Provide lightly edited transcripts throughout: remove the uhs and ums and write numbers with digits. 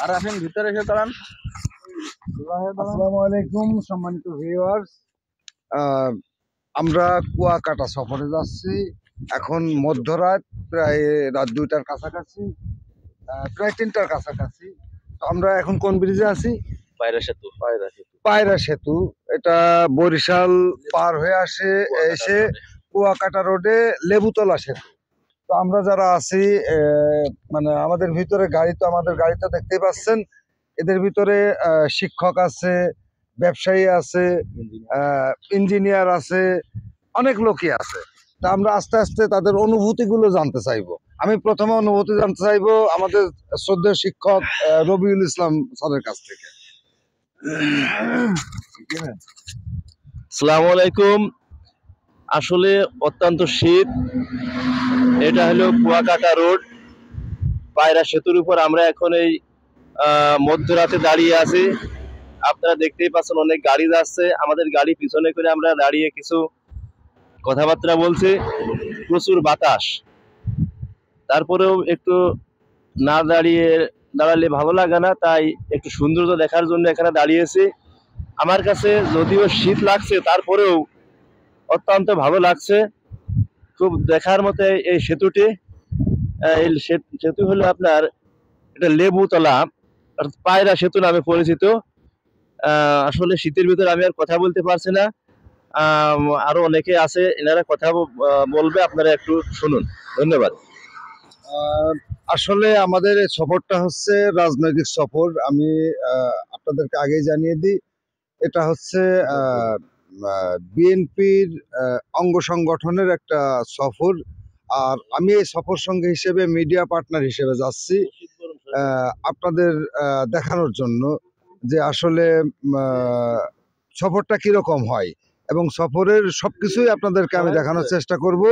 আর আসেন ভিতরে এসে দাঁড়ান। আসসালামু আলাইকুম সম্মানিত ভিউয়ার্স, আমরা কুয়াকাটা সফরে যাচ্ছি। এখন মধ্যরাত, প্রায় রাত 2টার কাছাকাছি, প্রায় 3টার কাছাকাছি। তো আমরা এখন কোন ব্রিজে আছি? পায়রা সেতু। পায়রা সেতু। এটা বরিশাল পার হয়ে এসে কুয়াকাটা রোডে লেবুতলা সেতু। তো আমরা যারা আছি, মানে আমাদের ভিতরে গাড়ি, তো আমাদের গাড়িটা দেখতেই পাচ্ছেন। এদের ভিতরে শিক্ষক আছে, ব্যবসায়ী আছে, ইঞ্জিনিয়ার আছে, অনেক লোকই আছে। তা আমরা আস্তে আস্তে তাদের অনুভূতিগুলো জানতে চাইবো। আমি প্রথমে অনুভূতি জানতে চাইবো আমাদের শ্রদ্ধেয় শিক্ষক রবিউল ইসলাম স্যারের কাছ থেকে। আসসালামু আলাইকুম। আসলে অত্যন্ত শীত। এটা হলো কুয়াকাটা রোড, পায়রা সেতুর উপর আমরা এখন এই মধ্যরাতে দাঁড়িয়ে আছি। আপনারা দেখতেই পাচ্ছেন অনেক গাড়ি যাচ্ছে, আমাদের গাড়ি পিছনে করে আমরা দাঁড়িয়ে কিছু কথাবার্তা বলছি। প্রচুর বাতাস, তারপরেও একটু না দাঁড়ালে ভালো লাগে না, তাই একটু সৌন্দর্য দেখার জন্য এখানে দাঁড়িয়েছি। আমার কাছে যদিও শীত লাগছে, তারপরেও অত্যন্ত ভালো লাগছে। খুব দেখার মতো এই সেতুটি। এই সেতু হলো আপনার এটা লেবুতলা, পায়রা সেতু নামে পরিচিত। আসলে শীতের ভিতরে আমি আর কথা বলতে পারছি না। আরো অনেকে আছে, এনারা কথা বলবে, আপনারা একটু শুনুন। ধন্যবাদ। আসলে আমাদের এই সফরটা হচ্ছে রাজনৈতিক সফর। আমি আপনাদেরকে আগেই জানিয়ে দিই, এটা হচ্ছে বিএনপির অঙ্গ সংগঠনের একটা সফর। আর আমি এই সফর সঙ্গী হিসেবে, মিডিয়া পার্টনার হিসেবে যাচ্ছি আপনাদের দেখানোর জন্য যে আসলে সফরটা কিরকম হয়, এবং সফরের সবকিছুই আপনাদেরকে আমি দেখানোর চেষ্টা করব।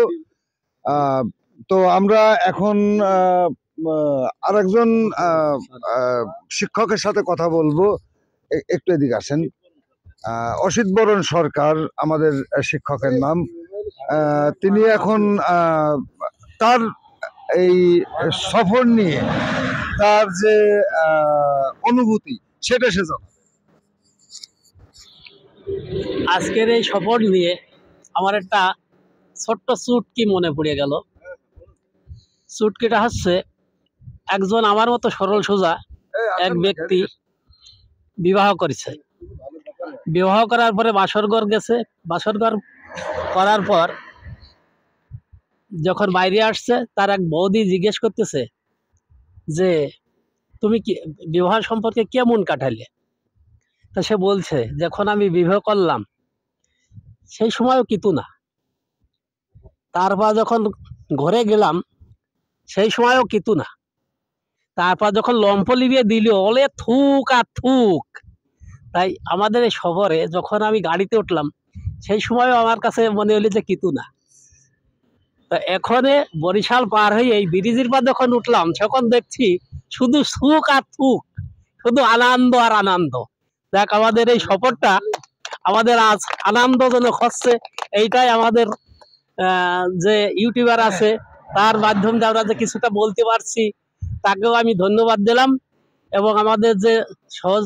তো আমরা এখন আরেকজন শিক্ষকের সাথে কথা বলবো। একটু এদিকে আসেন। অসিত বরণ সরকার আমাদের শিক্ষকের নাম। তিনি এখন তার এই সফর নিয়ে তার যে অনুভূতি, সেটা সে জানাবে। আজকের এই সফর নিয়ে আমার একটা ছোট্ট চুটকি মনে পড়ে গেল। চুটকিটা হচ্ছে, একজন আমার মতো সরল সোজা এক ব্যক্তি বিবাহ করেছে। বিবাহ করার পরে বাসরঘর গেছে। বাসরঘর করার পর যখন বাইরে আসছে, তার এক বৌদি জিজ্ঞেস করতেছে যে তুমি কি বিবাহ সম্পর্কে কেমন কাটালে। তা সে বলছে, যখন আমি বিবাহ করলাম সেই সময়ও কিন্তু না, তারপর যখন ঘরে গেলাম সেই সময়ও কিন্তু না, তারপর যখন লম্ফ লিবিয়ে দিল ওলে থুক আর থুক। তাই আমাদের এই শহরে যখন আমি গাড়িতে উঠলাম সেই সময়ও আমার কাছে মনে হলো যে কিন্তু না। তা এখানে বরিশাল পার হয়ে এই ব্রিজের পর যখন উঠলাম, তখন দেখছি শুধু সুখ আর থুক, শুধু আনন্দ আর আনন্দ। দেখ, আমাদের এই সফরটা আমাদের আজ আনন্দজনক হচ্ছে। এইটাই আমাদের যে ইউটিউবার আছে তার মাধ্যমে আমরা যে কিছুটা বলতে পারছি, তাকেও আমি ধন্যবাদ দিলাম। এবং আমাদের যে সহজ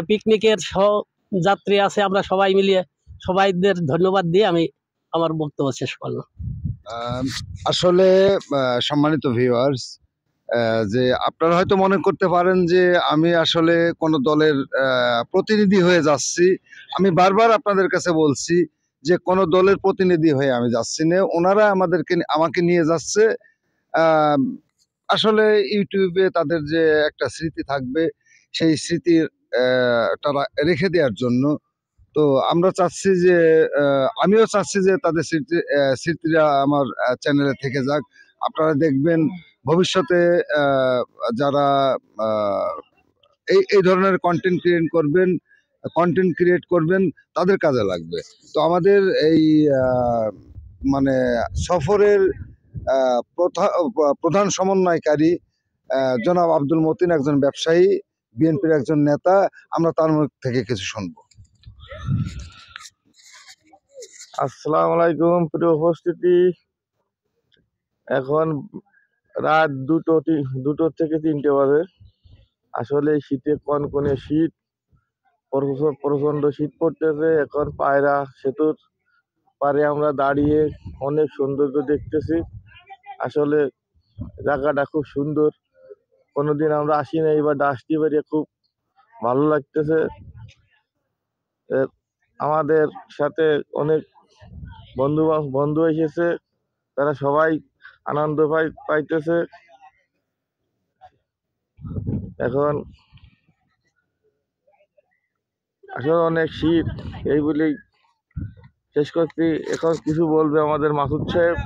পিকনিকের সহযাত্রী আছে, আমরা সবাই মিলিয়ে সবাইদের ধন্যবাদ দিয়ে আমি আমার বক্তব্য শেষ করলাম। আসলে সম্মানিত ভিউয়ার্স, যে আপনারা হয়তো মনে করতে পারেন যে আমি আসলে কোনো দলের প্রতিনিধি হয়ে যাচ্ছি। আমি বারবার আপনাদের কাছে বলছি যে কোনো দলের প্রতিনিধি হয়ে আমি যাচ্ছি না। ওনারা আমাকে নিয়ে যাচ্ছে আসলে ইউটিউবে তাদের যে একটা স্মৃতি থাকবে, সেই স্মৃতির তারা রেখে দেওয়ার জন্য। তো আমরা চাচ্ছি যে আমিও চাচ্ছি যে তাদের স্মৃতিরা আমার চ্যানেলে থেকে যাক। আপনারা দেখবেন ভবিষ্যতে যারা এই ধরনের কন্টেন্ট ক্রিয়েট করবেন, তাদের কাজে লাগবে। তো আমাদের এই মানে সফরের প্রধান সমন্বয়কারী জনাব আব্দুল মতিন একজন ব্যবসায়ী, বিএনপির একজন নেতা। আমরা তার মুখ থেকে কিছু শুনবো। আসসালামু আলাইকুম প্রিয় উপস্থিতি। এখন রাত দুটো থেকে 3টে বাজে। আসলে এই শীতে কনকনে শীত, প্রচন্ড শীত পড়তেছে। এখন পায়রা সেতুর পারে আমরা দাঁড়িয়ে অনেক সৌন্দর্য দেখতেছি। আসলে জায়গাটা খুব সুন্দর, কোনোদিন আমরা আসি না, এবার আসতে পেরে খুব ভালো লাগতেছে। আমাদের সাথে অনেক বন্ধু এসেছে, তারা সবাই আনন্দ পাইতেছে। এখন আসলে অনেক শীত, এই বলেই শেষ করছি। এখন কিছু বলবে আমাদের মাসুদ সাহেব।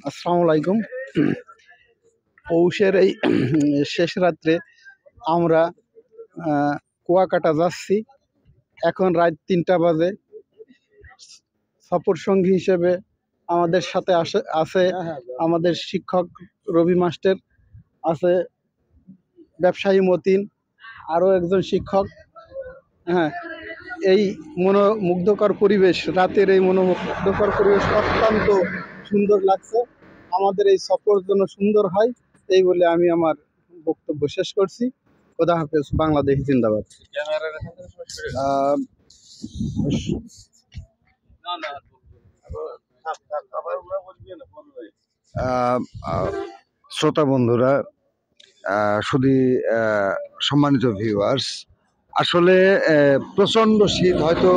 আসসালামু আলাইকুম। পৌষের এই শেষ রাত্রে আমরা কুয়াকাটা যাচ্ছি। এখন রাত 3টা বাজে। সফর সঙ্গী হিসেবে আমাদের সাথে আছে আমাদের শিক্ষক রবি মাস্টার, আছে ব্যবসায়ী মতিন, আরও একজন শিক্ষক। হ্যাঁ, এই মনোমুগ্ধকর পরিবেশ, রাতের এই মনোমুগ্ধকর পরিবেশ অত্যন্ত সুন্দর লাগছে। আমাদের এই সফর যেন সুন্দর হয়, এই বলে আমি আমার বক্তব্য শেষ করছি। খোদা হাফেজ, বাংলাদেশ জিন্দাবাদ। আহ, আহ, আহ, শ্রোতা বন্ধুরা, শুধু সম্মানিত ভিউয়ার্স, আসলে প্রচন্ড শীত, হয়তো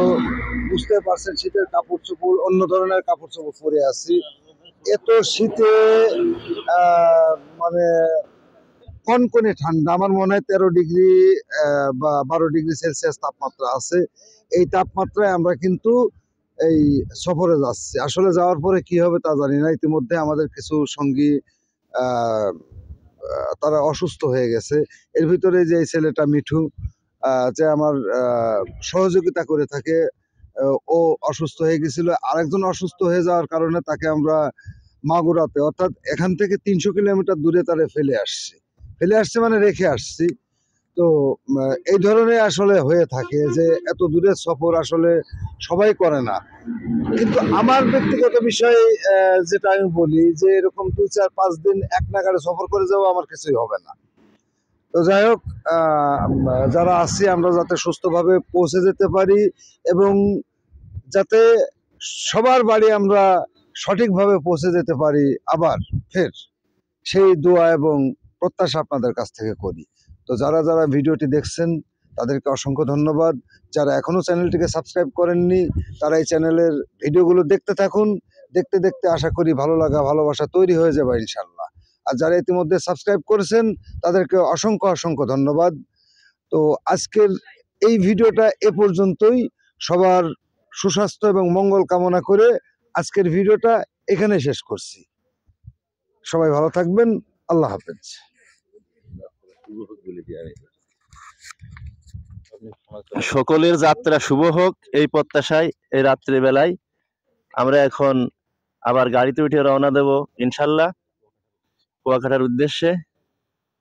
বুঝতে পারছেন, শীতের কাপড় চোপড়, অন্য ধরনের কাপড় চোপড় পরে আছি। এত শীতে মানে কনকনে ঠান্ডা, আমার মনে হয় 13 ডিগ্রি বা 12 ডিগ্রি সেলসিয়াস তাপমাত্রা আছে। এই তাপমাত্রায় আমরা কিন্তু এই সফরে যাচ্ছি। আসলে যাওয়ার পরে কি হবে তা জানি না। ইতিমধ্যে আমাদের কিছু সঙ্গী আহ তারা অসুস্থ হয়ে গেছে। এর ভিতরে যে এই ছেলেটা মিঠু, যে আমার সহযোগিতা করে থাকে, ও অসুস্থ হয়ে গেছিল। আরেকজন অসুস্থ হয়ে যাওয়ার কারণে তাকে আমরা মাগুরাতে, অর্থাৎ এখান থেকে 300 কিলোমিটার দূরে তারে ফেলে আসছে মানে রেখে আসছি। তো এই ধরনের আসলে হয়ে থাকে যে এত দূরের সফর আসলে সবাই করে না। কিন্তু আমার ব্যক্তিগত বিষয়ে যেটা আমি বলি, যে এরকম 2, 4, 5 দিন এক নাগাড়ে সফর করে যাওয়া আমার কিছুই হবে না। তো যাই হোক, যারা আছি আমরা যাতে সুস্থভাবে পৌঁছে যেতে পারি এবং যাতে সবার বাড়ি আমরা সঠিকভাবে পৌঁছে যেতে পারি আবার ফের, সেই দোয়া এবং প্রত্যাশা আপনাদের কাছ থেকে করি। তো যারা যারা ভিডিওটি দেখছেন তাদেরকে অসংখ্য ধন্যবাদ। যারা এখনো চ্যানেলটিকে সাবস্ক্রাইব করেননি তারা এই চ্যানেলের ভিডিওগুলো দেখতে থাকুন। দেখতে দেখতে আশা করি ভালো লাগা ভালোবাসা তৈরি হয়ে যাবে ইনশাল্লাহ। আর যারা ইতিমধ্যে সাবস্ক্রাইব করেছেন তাদেরকে অসংখ্য অসংখ্য ধন্যবাদ। তো আজকের এই ভিডিওটা এ পর্যন্তই। সবার সুস্বাস্থ্য এবং মঙ্গল কামনা করে আজকের ভিডিওটা এখানে শেষ করছি। সবাই ভালো থাকবেন। আল্লাহ হাফেজ। সকলের যাত্রা শুভ হোক এই প্রত্যাশায় এই রাত্রি বেলায় আমরা এখন আবার গাড়িতে উঠে রওনা দেব ইনশাল্লাহ কুয়াকাটার উদ্দেশ্যে।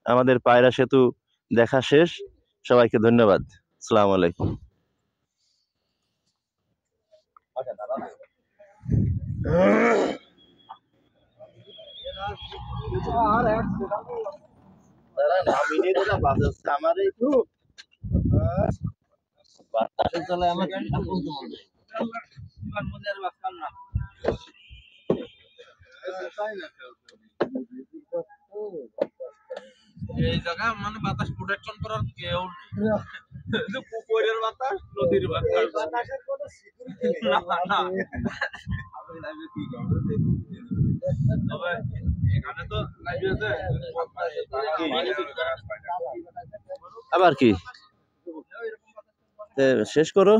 আমাদের পায়রা সেতু দেখা শেষ। সবাইকে ধন্যবাদ। আসসালামু আলাইকুম। এই জায়গা মানে বাতাস প্রোটেকশন করার কেউ নেই। পুকুরের বাতাস, নদীর বাতাস, তবে এখানে তো আবার কি শেষ করো।